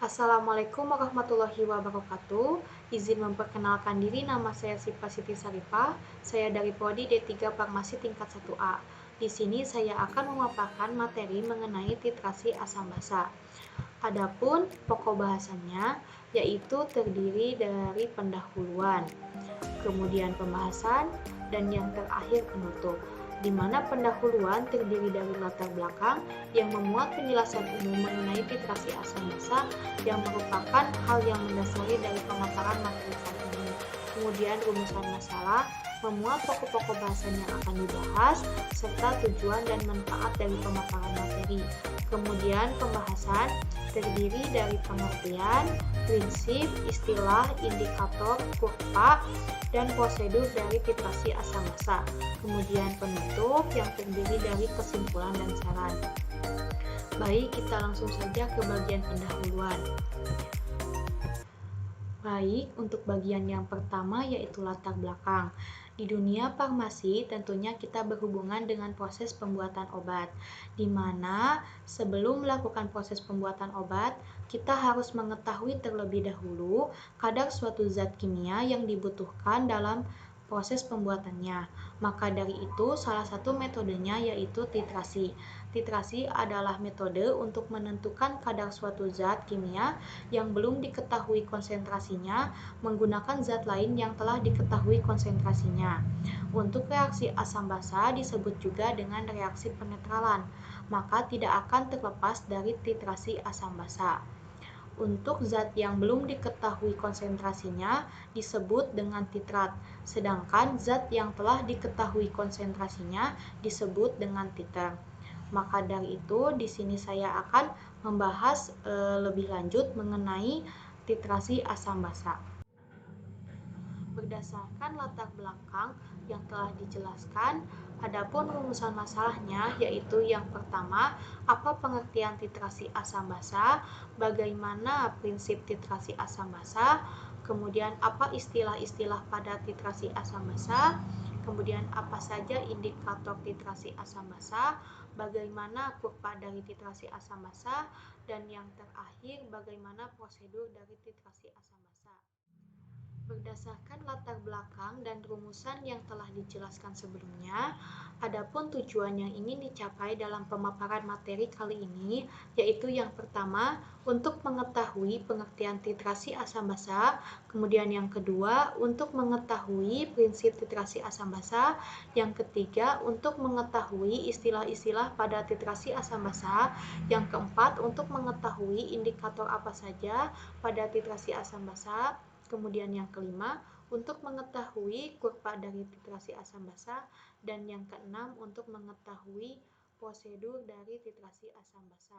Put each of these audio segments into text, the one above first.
Assalamualaikum warahmatullahi wabarakatuh. Izin memperkenalkan diri, nama saya Sipa Siti Sarifah. Saya dari Prodi D3 Farmasi tingkat 1A. Di sini saya akan memaparkan materi mengenai titrasi asam basa. Adapun pokok bahasannya yaitu terdiri dari pendahuluan, kemudian pembahasan, dan yang terakhir penutup, di mana pendahuluan terdiri dari latar belakang yang memuat penjelasan umum mengenai titrasi asam basa yang merupakan hal yang mendasari dari pemaparan materi kali ini. Kemudian rumusan masalah memuat pokok-pokok bahasan yang akan dibahas serta tujuan dan manfaat dari pemaparan materi. Kemudian pembahasan terdiri dari pengertian, prinsip, istilah, indikator, kurva, dan prosedur dari titrasi asam basa. Kemudian penutup yang terdiri dari kesimpulan dan saran. Baik, kita langsung saja ke bagian pendahuluan. Baik, untuk bagian yang pertama yaitu latar belakang. Di dunia farmasi tentunya kita berhubungan dengan proses pembuatan obat, di mana sebelum melakukan proses pembuatan obat, kita harus mengetahui terlebih dahulu kadar suatu zat kimia yang dibutuhkan dalam proses pembuatannya. Maka dari itu, salah satu metodenya yaitu titrasi. Titrasi adalah metode untuk menentukan kadar suatu zat kimia yang belum diketahui konsentrasinya menggunakan zat lain yang telah diketahui konsentrasinya. Untuk reaksi asam basa disebut juga dengan reaksi penetralan, maka tidak akan terlepas dari titrasi asam basa. Untuk zat yang belum diketahui konsentrasinya disebut dengan titrat, sedangkan zat yang telah diketahui konsentrasinya disebut dengan titer. Maka dari itu, di sini saya akan membahas lebih lanjut mengenai titrasi asam basa. Berdasarkan latar belakang yang telah dijelaskan, adapun rumusan masalahnya yaitu yang pertama, apa pengertian titrasi asam basa, bagaimana prinsip titrasi asam basa, kemudian apa istilah-istilah pada titrasi asam basa, kemudian apa saja indikator titrasi asam basa, bagaimana kurva dari titrasi asam basa, dan yang terakhir bagaimana prosedur dari titrasi asam basa. Berdasarkan latar belakang dan rumusan yang telah dijelaskan sebelumnya, adapun tujuan yang ingin dicapai dalam pemaparan materi kali ini yaitu yang pertama, untuk mengetahui pengertian titrasi asam basa, kemudian yang kedua, untuk mengetahui prinsip titrasi asam basa, yang ketiga, untuk mengetahui istilah-istilah pada titrasi asam basa, yang keempat, untuk mengetahui indikator apa saja pada titrasi asam basa, kemudian yang kelima, untuk mengetahui kurva dari titrasi asam basa, dan yang keenam, untuk mengetahui prosedur dari titrasi asam basa.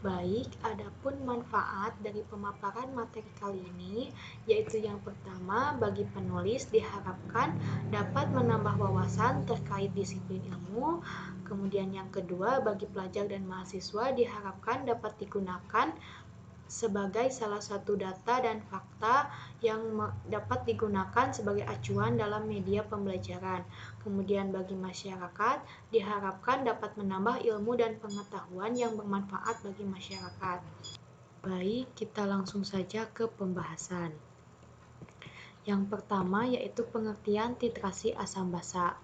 Baik, adapun manfaat dari pemaparan materi kali ini, yaitu yang pertama, bagi penulis diharapkan dapat menambah wawasan terkait disiplin ilmu. Kemudian yang kedua, bagi pelajar dan mahasiswa diharapkan dapat digunakan sebagai salah satu data dan fakta yang dapat digunakan sebagai acuan dalam media pembelajaran. Kemudian bagi masyarakat diharapkan dapat menambah ilmu dan pengetahuan yang bermanfaat bagi masyarakat. Baik, kita langsung saja ke pembahasan. Yang pertama yaitu pengertian titrasi asam basa.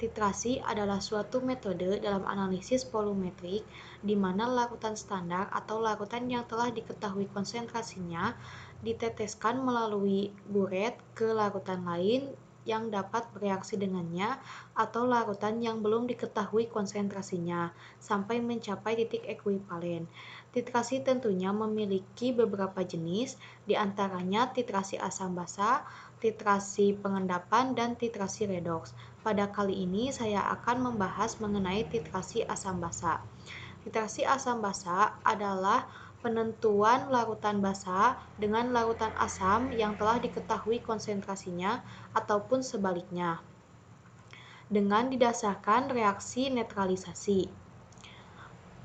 Titrasi adalah suatu metode dalam analisis volumetrik di mana larutan standar atau larutan yang telah diketahui konsentrasinya diteteskan melalui buret ke larutan lain yang dapat bereaksi dengannya atau larutan yang belum diketahui konsentrasinya sampai mencapai titik ekuivalen. Titrasi tentunya memiliki beberapa jenis, diantaranya titrasi asam basa, titrasi pengendapan, dan titrasi redoks. Pada kali ini saya akan membahas mengenai titrasi asam basa. Titrasi asam basa adalah penentuan larutan basa dengan larutan asam yang telah diketahui konsentrasinya ataupun sebaliknya dengan didasarkan reaksi netralisasi.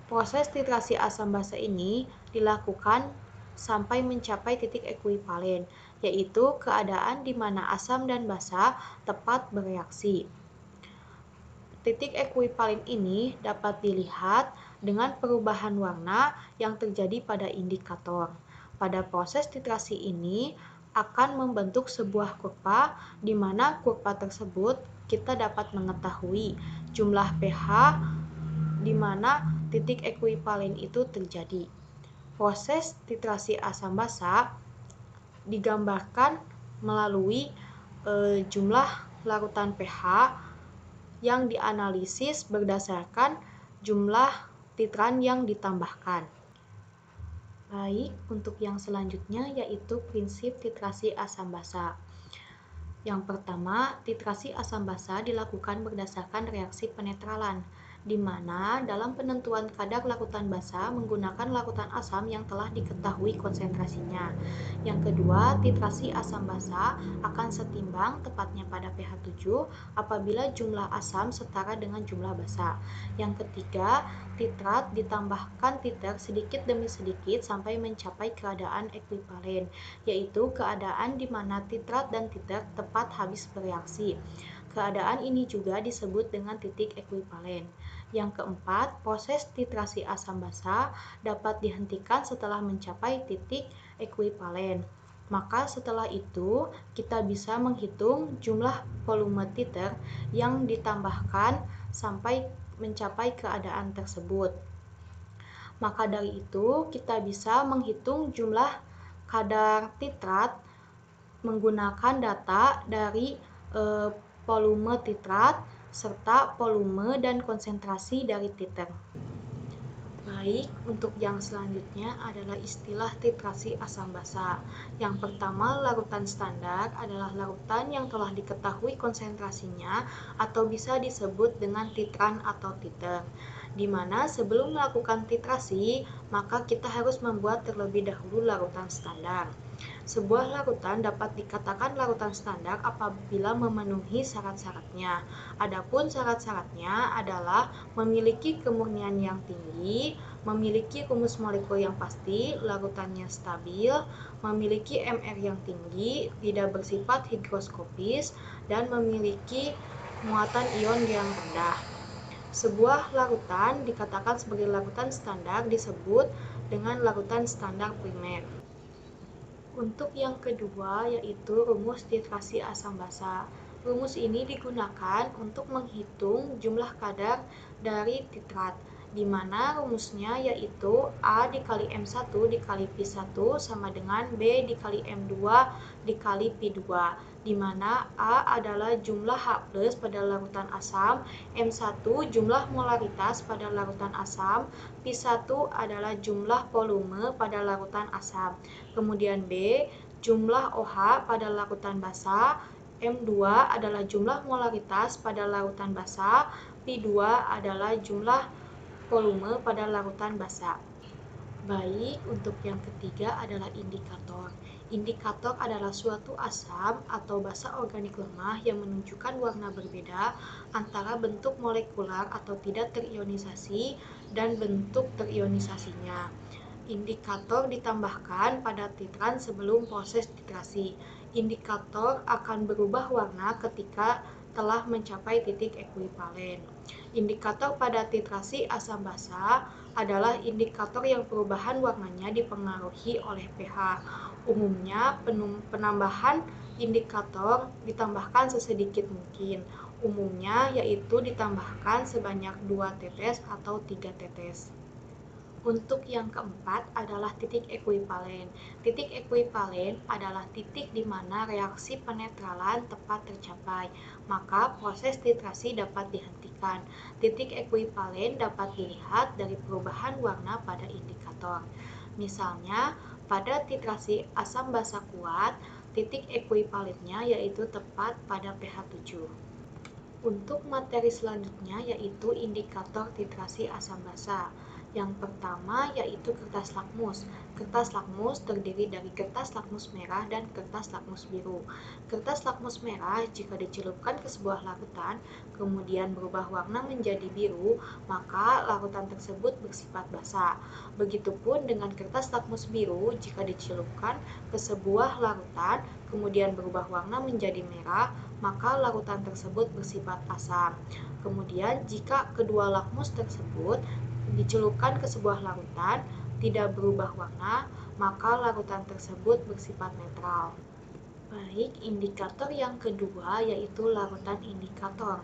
Proses titrasi asam basa ini dilakukan sampai mencapai titik ekuivalen, yaitu keadaan di mana asam dan basa tepat bereaksi. Titik ekuivalen ini dapat dilihat dengan perubahan warna yang terjadi pada indikator. Pada proses titrasi ini akan membentuk sebuah kurva di mana kurva tersebut kita dapat mengetahui jumlah pH di mana titik ekuivalen itu terjadi. Proses titrasi asam basa digambarkan melalui jumlah larutan pH yang dianalisis berdasarkan jumlah titran yang ditambahkan. Baik, untuk yang selanjutnya yaitu prinsip titrasi asam basa. Yang pertama, titrasi asam basa dilakukan berdasarkan reaksi penetralan, di mana dalam penentuan kadar larutan basa menggunakan larutan asam yang telah diketahui konsentrasinya. Yang kedua, titrasi asam basa akan setimbang tepatnya pada pH 7 apabila jumlah asam setara dengan jumlah basa. Yang ketiga, titrat ditambahkan titer sedikit demi sedikit sampai mencapai keadaan ekuivalen, yaitu keadaan di mana titrat dan titer tepat habis bereaksi. Keadaan ini juga disebut dengan titik ekuivalen. Yang keempat, proses titrasi asam basa dapat dihentikan setelah mencapai titik ekuivalen. Maka setelah itu, kita bisa menghitung jumlah volume titer yang ditambahkan sampai mencapai keadaan tersebut. Maka dari itu, kita bisa menghitung jumlah kadar titrat menggunakan data dari volume titrat serta volume dan konsentrasi dari titer. Baik, untuk yang selanjutnya adalah istilah titrasi asam basa. Yang pertama, larutan standar adalah larutan yang telah diketahui konsentrasinya atau bisa disebut dengan titran atau titer, di mana sebelum melakukan titrasi, maka kita harus membuat terlebih dahulu larutan standar. Sebuah larutan dapat dikatakan larutan standar apabila memenuhi syarat-syaratnya. Adapun syarat-syaratnya adalah memiliki kemurnian yang tinggi, memiliki rumus molekul yang pasti, larutannya stabil, memiliki MR yang tinggi, tidak bersifat higroskopis, dan memiliki muatan ion yang rendah. Sebuah larutan dikatakan sebagai larutan standar disebut dengan larutan standar primer. Untuk yang kedua yaitu rumus titrasi asam basa. Rumus ini digunakan untuk menghitung jumlah kadar dari titrat, di mana rumusnya yaitu A dikali M1 dikali P1 sama dengan B dikali M2 dikali P2, di mana A adalah jumlah H+ pada larutan asam, M1 jumlah molaritas pada larutan asam, P1 adalah jumlah volume pada larutan asam. Kemudian B, jumlah OH pada larutan basa, M2 adalah jumlah molaritas pada larutan basa, P2 adalah jumlah volume pada larutan basa. Baik, untuk yang ketiga adalah indikator. Indikator adalah suatu asam atau basa organik lemah yang menunjukkan warna berbeda antara bentuk molekular atau tidak terionisasi dan bentuk terionisasinya. Indikator ditambahkan pada titran sebelum proses titrasi. Indikator akan berubah warna ketika telah mencapai titik ekuivalen. Indikator pada titrasi asam basa adalah indikator yang perubahan warnanya dipengaruhi oleh pH. Umumnya, penambahan indikator ditambahkan sesedikit mungkin. Umumnya yaitu ditambahkan sebanyak 2 tetes atau 3 tetes. Untuk yang keempat adalah titik ekuivalen. Titik ekuivalen adalah titik di mana reaksi penetralan tepat tercapai, maka proses titrasi dapat dihentikan. Titik ekuivalen dapat dilihat dari perubahan warna pada indikator. Misalnya, pada titrasi asam basa kuat, titik ekuivalennya yaitu tepat pada pH 7. Untuk materi selanjutnya yaitu indikator titrasi asam basa. Yang pertama yaitu kertas lakmus. Kertas lakmus terdiri dari kertas lakmus merah dan kertas lakmus biru. Kertas lakmus merah jika dicelupkan ke sebuah larutan, kemudian berubah warna menjadi biru, maka larutan tersebut bersifat basa. Begitupun dengan kertas lakmus biru jika dicelupkan ke sebuah larutan, kemudian berubah warna menjadi merah, maka larutan tersebut bersifat asam. Kemudian jika kedua lakmus tersebut dicelupkan ke sebuah larutan, tidak berubah warna, maka larutan tersebut bersifat netral. Baik, indikator yang kedua yaitu larutan indikator.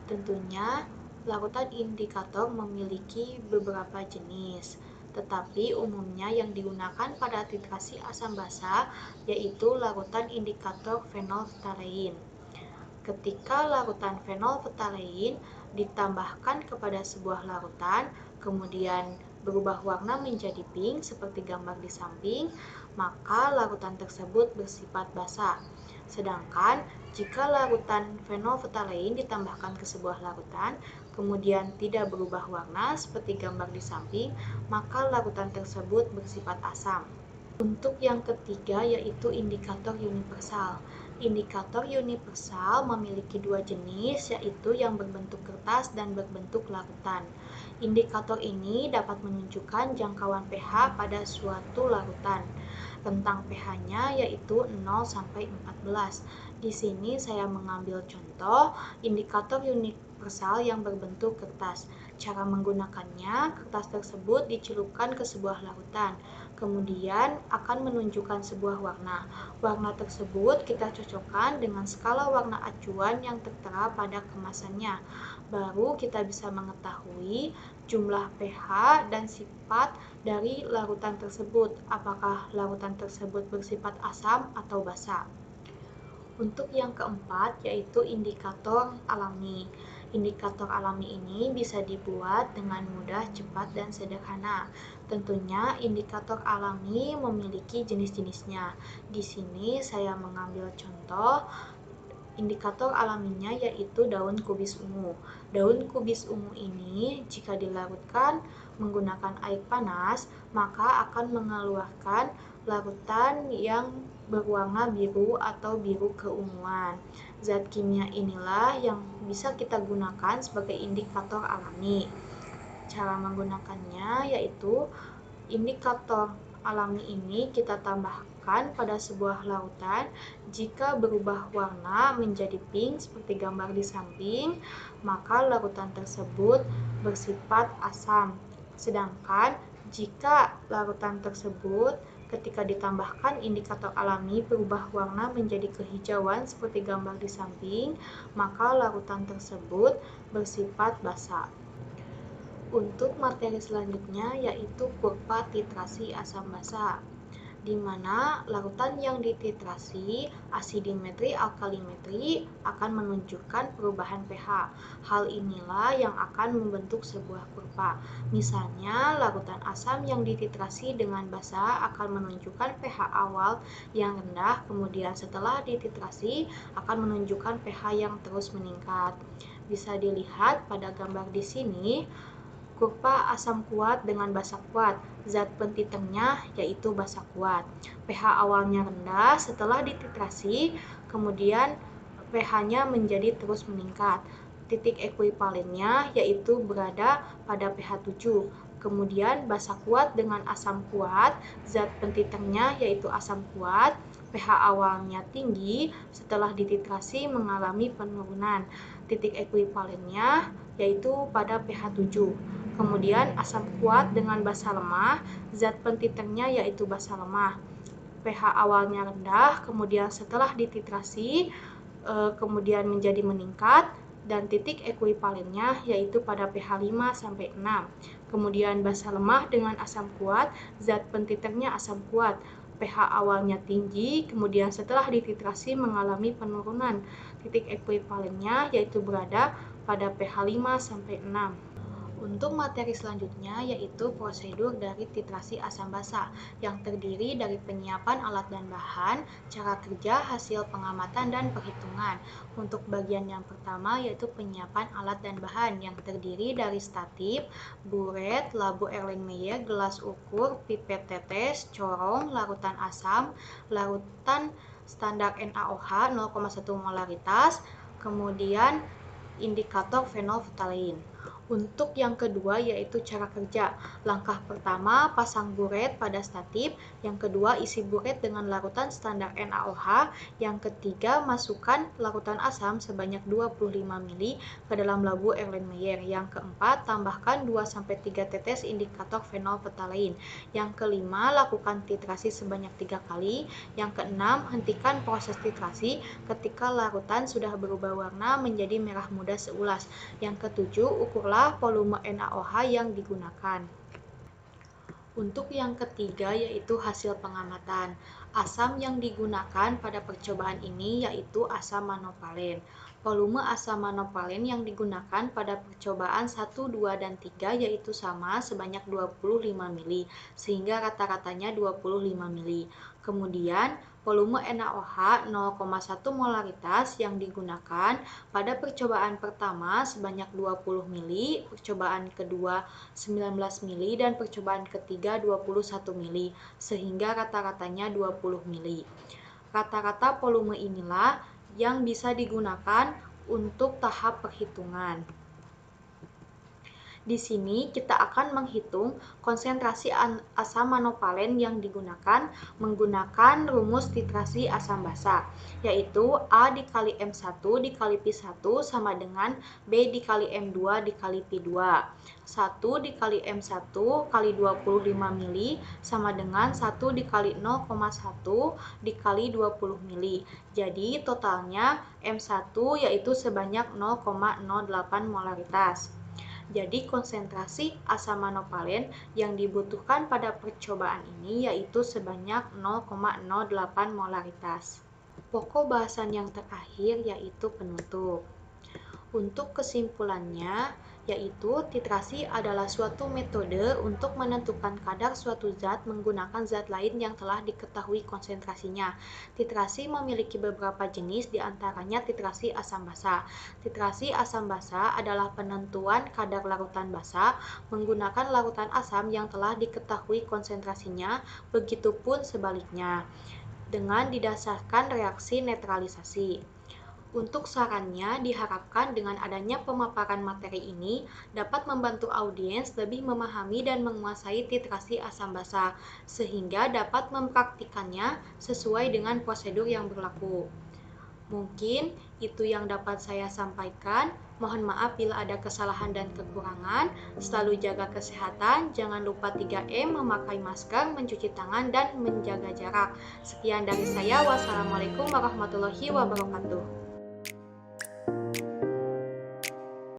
Tentunya, larutan indikator memiliki beberapa jenis, tetapi umumnya yang digunakan pada titrasi asam basa yaitu larutan indikator fenolftalein. Ketika larutan fenolftalein ditambahkan kepada sebuah larutan, kemudian berubah warna menjadi pink seperti gambar di samping, maka larutan tersebut bersifat basa. Sedangkan jika larutan fenolftalein ditambahkan ke sebuah larutan, kemudian tidak berubah warna seperti gambar di samping, maka larutan tersebut bersifat asam. Untuk yang ketiga yaitu indikator universal. Indikator universal memiliki dua jenis, yaitu yang berbentuk kertas dan berbentuk larutan. Indikator ini dapat menunjukkan jangkauan pH pada suatu larutan. Rentang pH-nya yaitu 0 sampai 14. Di sini saya mengambil contoh indikator universal yang berbentuk kertas. Cara menggunakannya, kertas tersebut dicelupkan ke sebuah larutan, kemudian akan menunjukkan sebuah warna. Warna tersebut kita cocokkan dengan skala warna acuan yang tertera pada kemasannya. Baru kita bisa mengetahui jumlah pH dan sifat dari larutan tersebut, apakah larutan tersebut bersifat asam atau basa. Untuk yang keempat yaitu indikator alami. Indikator alami ini bisa dibuat dengan mudah, cepat, dan sederhana. Tentunya indikator alami memiliki jenis-jenisnya. Di sini saya mengambil contoh indikator alaminya yaitu daun kubis ungu. Daun kubis ungu ini jika dilarutkan menggunakan air panas, maka akan mengeluarkan larutan yang berwarna biru atau biru keunguan. Zat kimia inilah yang bisa kita gunakan sebagai indikator alami. Cara menggunakannya yaitu indikator alami ini kita tambahkan pada sebuah lautan. Jika berubah warna menjadi pink seperti gambar di samping, maka larutan tersebut bersifat asam. Sedangkan jika larutan tersebut ketika ditambahkan indikator alami berubah warna menjadi kehijauan seperti gambar di samping, maka larutan tersebut bersifat basa. Untuk materi selanjutnya yaitu kurva titrasi asam basa, di mana larutan yang dititrasi asidimetri alkalimetri akan menunjukkan perubahan pH. Hal inilah yang akan membentuk sebuah kurva. Misalnya, larutan asam yang dititrasi dengan basa akan menunjukkan pH awal yang rendah, kemudian setelah dititrasi akan menunjukkan pH yang terus meningkat. Bisa dilihat pada gambar di sini. Kurva asam kuat dengan basa kuat, zat pentiternya yaitu basa kuat. pH awalnya rendah, setelah dititrasi, kemudian pH-nya menjadi terus meningkat. Titik ekuivalennya yaitu berada pada pH 7. Kemudian basa kuat dengan asam kuat, zat pentiternya yaitu asam kuat, pH awalnya tinggi, setelah dititrasi mengalami penurunan. Titik ekuivalennya yaitu pada pH 7. Kemudian asam kuat dengan basa lemah, zat pentiternya yaitu basa lemah. pH awalnya rendah, kemudian setelah dititrasi kemudian menjadi meningkat, dan titik ekuivalennya yaitu pada pH 5 sampai 6. Kemudian basa lemah dengan asam kuat, zat pentiternya asam kuat. pH awalnya tinggi, kemudian setelah dititrasi mengalami penurunan. Titik ekuivalennya yaitu berada pada pH 5 sampai 6. Untuk materi selanjutnya yaitu prosedur dari titrasi asam basa yang terdiri dari penyiapan alat dan bahan, cara kerja, hasil pengamatan, dan perhitungan. Untuk bagian yang pertama yaitu penyiapan alat dan bahan yang terdiri dari statif, buret, labu Erlenmeyer, gelas ukur, pipet tetes, corong, larutan asam, larutan standar NaOH 0,1 molaritas, kemudian indikator fenolftalein. Untuk yang kedua yaitu cara kerja. Langkah pertama, pasang buret pada statif. Yang kedua, isi buret dengan larutan standar NaOH. Yang ketiga, masukkan larutan asam sebanyak 25 ml ke dalam labu Erlenmeyer. Yang keempat, tambahkan 2-3 tetes indikator fenolftalein. Yang kelima, lakukan titrasi sebanyak 3 kali. Yang keenam, hentikan proses titrasi ketika larutan sudah berubah warna menjadi merah muda seulas. Yang ketujuh, ukurlah volume NaOH yang digunakan. Untuk yang ketiga yaitu hasil pengamatan. Asam yang digunakan pada percobaan ini yaitu asam manopalen. Volume asam manopalen yang digunakan pada percobaan 1, 2, dan 3 yaitu sama sebanyak 25 ml, sehingga rata-ratanya 25 ml. Kemudian, volume NaOH 0,1 molaritas yang digunakan pada percobaan pertama sebanyak 20 ml, percobaan kedua 19 ml, dan percobaan ketiga 21 ml, sehingga rata-ratanya 20 ml. Rata-rata volume inilah yang bisa digunakan untuk tahap perhitungan. Di sini kita akan menghitung konsentrasi asam manopalen yang digunakan menggunakan rumus titrasi asam basa, yaitu A dikali M1 dikali Pi1 sama dengan B dikali M2 dikali Pi2. 1 dikali M1 kali 25 ml sama dengan 1 dikali 0,1 dikali 20 ml. Jadi totalnya M1 yaitu sebanyak 0,08 molaritas. Jadi konsentrasi asam manopalen yang dibutuhkan pada percobaan ini yaitu sebanyak 0,08 molaritas. Pokok bahasan yang terakhir yaitu penutup. Untuk kesimpulannya, yaitu titrasi adalah suatu metode untuk menentukan kadar suatu zat menggunakan zat lain yang telah diketahui konsentrasinya. Titrasi memiliki beberapa jenis, diantaranya titrasi asam basa. Titrasi asam basa adalah penentuan kadar larutan basa menggunakan larutan asam yang telah diketahui konsentrasinya, begitupun sebaliknya, dengan didasarkan reaksi netralisasi. Untuk sarannya, diharapkan dengan adanya pemaparan materi ini dapat membantu audiens lebih memahami dan menguasai titrasi asam basa, sehingga dapat mempraktikannya sesuai dengan prosedur yang berlaku. Mungkin itu yang dapat saya sampaikan. Mohon maaf bila ada kesalahan dan kekurangan. Selalu jaga kesehatan, jangan lupa 3M, memakai masker, mencuci tangan, dan menjaga jarak. Sekian dari saya. Wassalamualaikum warahmatullahi wabarakatuh.